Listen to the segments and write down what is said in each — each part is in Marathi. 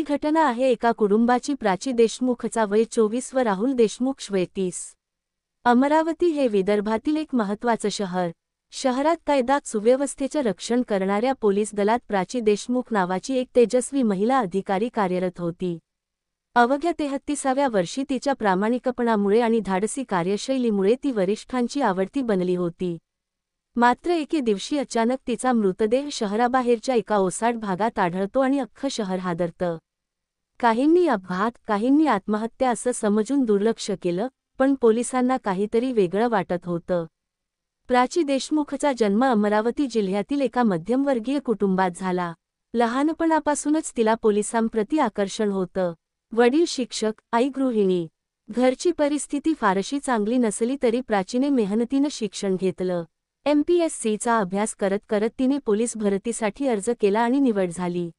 ही घटना आहे एका कुटुंबाची। प्राची देशमुखचा वय 24 व राहुल देशमुख 37। अमरावती हे विदर्भातील एक महत्त्वाचं शहर। शहरात कायदा सुव्यवस्थेचे रक्षण करणाऱ्या पोलीस दलात प्राची देशमुख नावाची एक तेजस्वी महिला अधिकारी कार्यरत होती। अवघ्या 33व्या वर्षी तिच्या प्रामाणिकपणामुळे आणि धाडसी कार्यशैलीमुळे ती वरिष्ठांची आवडती बनली होती। मात्र एके दिवशी अचानक तिचा मृतदेह शहराबाहेरच्या एका ओसाड भागात आढळतो आणि अख्खं शहर हादरतं। काहींनी अपघात, काहींनी आत्महत्या असं समजून दुर्लक्ष केलं, पण पोलिसांना काहीतरी वेगळं वाटत होतं। प्राची देशमुखचा जन्म अमरावती जिल्ह्यातील एका मध्यमवर्गीय कुटुंबात झाला। लहानपणापासूनच तिला पोलिसांप्रती आकर्षण होतं। वडील शिक्षक, आई गृहिणी। घरची परिस्थिती फारशी चांगली नसली तरी प्राचीने मेहनतीनं शिक्षण घेतलं। MPSCचा अभ्यास करत करत तिने पोलीस भरतीसाठी अर्ज केला आणि निवड झाली।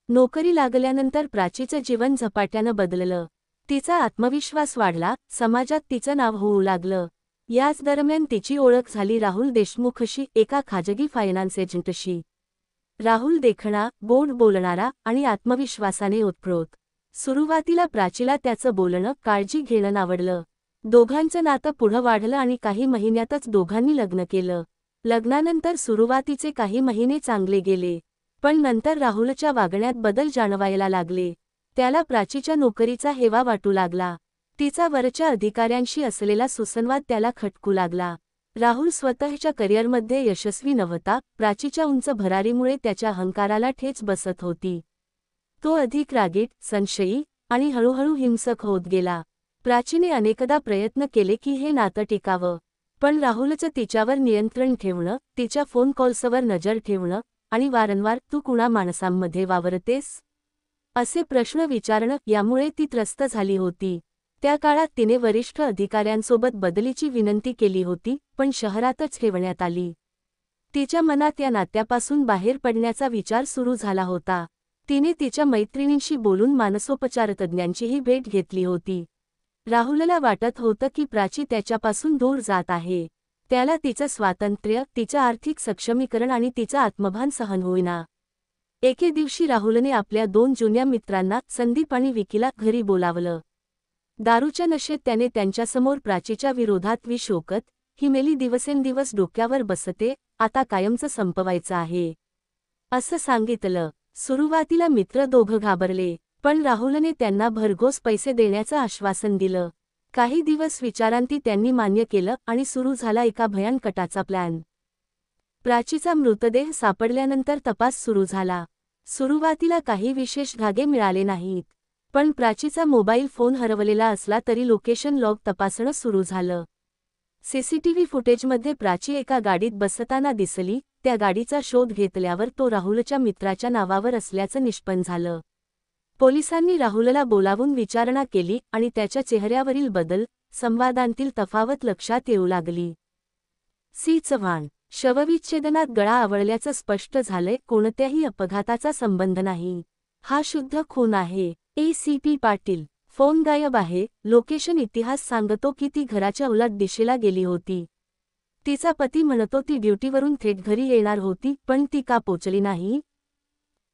नोकरी लागल्यानंतर प्राचीचं जीवन झपाट्यानं बदललं। तिचा आत्मविश्वास वाढला, समाजात तिचं नाव होऊ लागलं। याच दरम्यान तिची ओळख झाली राहुल देशमुखशी, एका खाजगी फायनान्स एजंटशी। राहुल देखणा, गोड बोलणारा आणि आत्मविश्वासाने ओतप्रोत। सुरुवातीला प्राचीला त्याचं बोलणं, काळजी घेणं आवडलं। दोघांचं नातं पुढं वाढलं आणि काही महिन्यातच दोघांनी लग्न केलं। लग्नानंतर सुरुवातीचे काही महिने चांगले गेले, पण नंतर राहुलच्या वागण्यात बदल जाणवायला लागले। त्याला प्राचीच्या नोकरीचा हेवा वाटू लागला। तिचा वरच्या अधिकाऱ्यांशी असलेला सुसंवाद त्याला खटकू लागला। राहुल स्वतःच्या करिअरमध्ये यशस्वी नव्हता, प्राचीच्या उंच भरारीमुळे त्याच्या अहंकाराला ठेच बसत होती। तो अधिक रागीट, संशयी आणि हळूहळू हिंसक होत गेला। प्राचीने अनेकदा प्रयत्न केले की हे नातं टिकावं, पण राहुलचं तिच्यावर नियंत्रण ठेवणं, तिच्या फोन कॉल्सवर नजर ठेवणं आणि वारंवार "तू कुणा माणसांमध्ये वावरतेस?" असे प्रश्न विचारणं यामुळे ती त्रस्त झाली होती। त्या काळात तिने वरिष्ठ अधिकाऱ्यांसोबत बदलीची विनंती केली होती, पण शहरातच ठेवण्यात आली। तिच्या मनात या नात्यापासून बाहेर पडण्याचा विचार सुरू झाला होता। तिने तिच्या मैत्रिणींशी बोलून मानसोपचारतज्ञांचीही भेट घेतली होती। राहुलला वाटत होतं की प्राची त्याच्यापासून दूर जात आहे। त्याला तिचं स्वातंत्र्य, तिचं आर्थिक सक्षमीकरण आणि तिचं आत्मभान सहन होईना। एके दिवशी राहुलने आपल्या 2 जुन्या मित्रांना, संदीप आणि विकीला, घरी बोलावलं। दारूच्या नशेत त्याने त्यांच्यासमोर प्राचीच्या विरोधात विष ओकत, "ही मेली दिवसेंदिवस डोक्यावर बसते, आता कायमचं संपवायचं आहे," असं सांगितलं। सुरुवातीला मित्र दोघं घाबरले, पण राहुलने त्यांना भरघोस पैसे देण्याचं आश्वासन दिलं। काही दिवस विचारांती त्यांनी मान्य केलं आणि सुरू झाला एका भयानकटाचा प्लॅन। प्राचीचा मृतदेह सापडल्यानंतर तपास सुरू झाला। सुरुवातीला काही विशेष धागे मिळाले नाहीत, पण प्राचीचा मोबाईल फोन हरवलेला असला तरी लोकेशन लॉग तपासणं सुरू झालं। CCTV फुटेजमध्ये प्राची एका गाडीत बसताना दिसली। त्या गाडीचा शोध घेतल्यावर तो राहुलच्या मित्राच्या नावावर असल्याचं निष्पन्न झालं। पोलिसांनी राहुलला बोलावून विचारणा केली आणि त्याच्या चेहऱ्यावरील बदल, संवादांतील तफावत लक्षात येऊ लागली। चव्हाण शवविच्छेदनात गळा आवळल्याचं स्पष्ट झालंय, कोणत्याही अपघाताचा संबंध नाही। हा शुद्ध खून आहे। ACP पाटील फोन गायब आहे। लोकेशन इतिहास सांगतो की ती घराच्या उलट दिशेला गेली होती। तिचा पती म्हणतो ती ड्युटीवरून थेट घरी येणार होती, पण ती का पोचली नाही?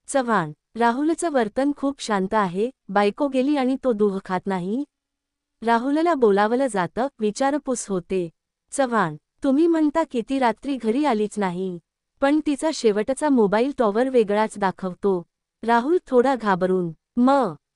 चव्हाण राहुलचं वर्तन खूप शांत आहे, बायको गेली आणि तो दूध खात नाही। राहुलला बोलावलं जातं, विचारपूस होते। चव्हाण तुम्ही म्हणता की ती रात्री घरी आलीच नाही, पण तिचा शेवटचा मोबाईल टॉवर वेगळाच दाखवतो। राहुल थोडा घाबरून,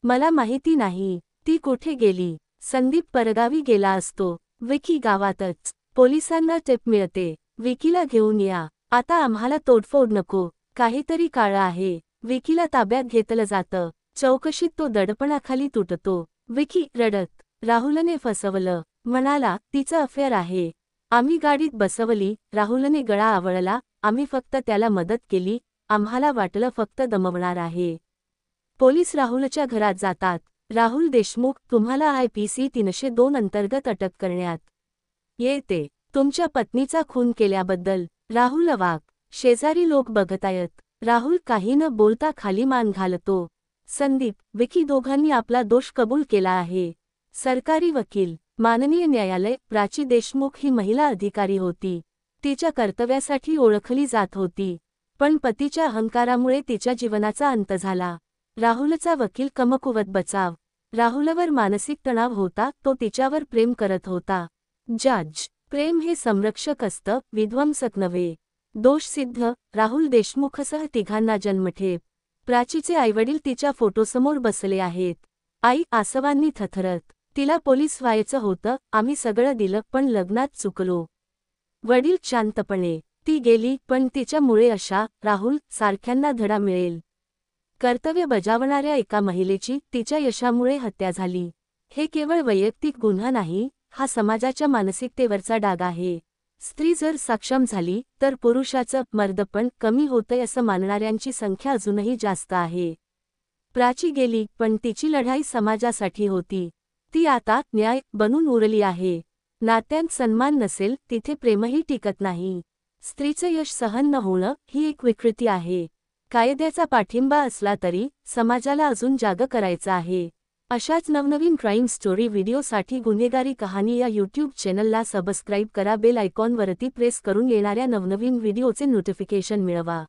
मला माहिती नाही, ती कुठे गेली? संदीप परगावी गेला असतो, विकी गावातच। पोलिसांना टिप मिळते, विकीला घेऊन या। आता आम्हाला तोडफोड नको, काहीतरी काळं आहे। विकीला ताब्यात घेतलं जातं। चौकशीत तो दडपणाखाली तुटतो। विकी रडत राहुलने फसवलं, म्हणाला, तिचं अफेअर आहे। आम्ही गाडीत बसवली। राहुलने गळा आवळला, आम्ही फक्त त्याला मदत केली, आम्हाला वाटलं फक्त दमवणार आहे। पोलीस राहुलच्या घरात जातात। राहुल देशमुख, तुम्हाला IPC 302 अंतर्गत अटक करण्यात येते, तुमच्या पत्नीचा खून केल्याबद्दल। राहुल अवाक, शेजारी लोक बघतायत। राहुल काही न बोलता खाली मान घालतो। संदीप, विकी दोघांनी आपला दोष कबूल केला आहे। सरकारी वकील, माननीय न्यायालय, प्राची देशमुख ही महिला अधिकारी होती। तिच्या कर्तव्यासाठी ओळखली जात होती, पण पतीच्या अहंकारामुळे तिच्या जीवनाचा अंत झाला। राहुलचा वकील कमकुवत बचाव. राहुलवर मानसिक तणाव होता, तो तिच्यावर प्रेम करत होता. जज. प्रेम हे संरक्षक असतं, विध्वंसक नव्हे. दोष सिद्ध. राहुल देशमुखसह तिघांना जन्मठेप. प्राचीचे आईवडील तिच्या फोटोसमोर बसले आहेत. आई आसवांनी थरथरत. तिला पोलीस व्हायचं होतं, आम्ही सगळं दिलं पण लग्नात चुकलो. वडील शांतपणे. ती गेली पण तिच्यामुळे अशा राहुल सारख्यांना धडा मिळेल. कर्तव्य बजावणाऱ्या एका महिलेची तिच्या यशामुळे हत्या झाली. हे केवळ वैयक्तिक गुन्हा नाही, हा समाजाच्या मानसिकतेवरचा डाग आहे. स्त्री जर सक्षम झाली तर पुरुषाचं मर्दपण कमी होतंय असं मानणाऱ्यांची संख्या अजूनही जास्त आहे. प्राची गेली पण तिची लढाई समाजासाठी होती. ती आता न्याय बनून उरली आहे. नात्यांत सन्मान नसेल तिथे प्रेमही टिकत नाही. स्त्रीचं यश सहन न होणं ही एक विकृती आहे. कायद्याचा पाठिंबा असला तरी समाजाला अजून जागं करायचं आहे. अशाच नवनवीन क्राईम स्टोरी व्हिडिओसाठी गुन्हेगारी कहाणी या यूट्यूब चॅनलला सबस्क्राईब करा. बेल आयकॉनवरती प्रेस करून येणाऱ्या नवनवीन व्हिडिओचे नोटिफिकेशन मिळवा.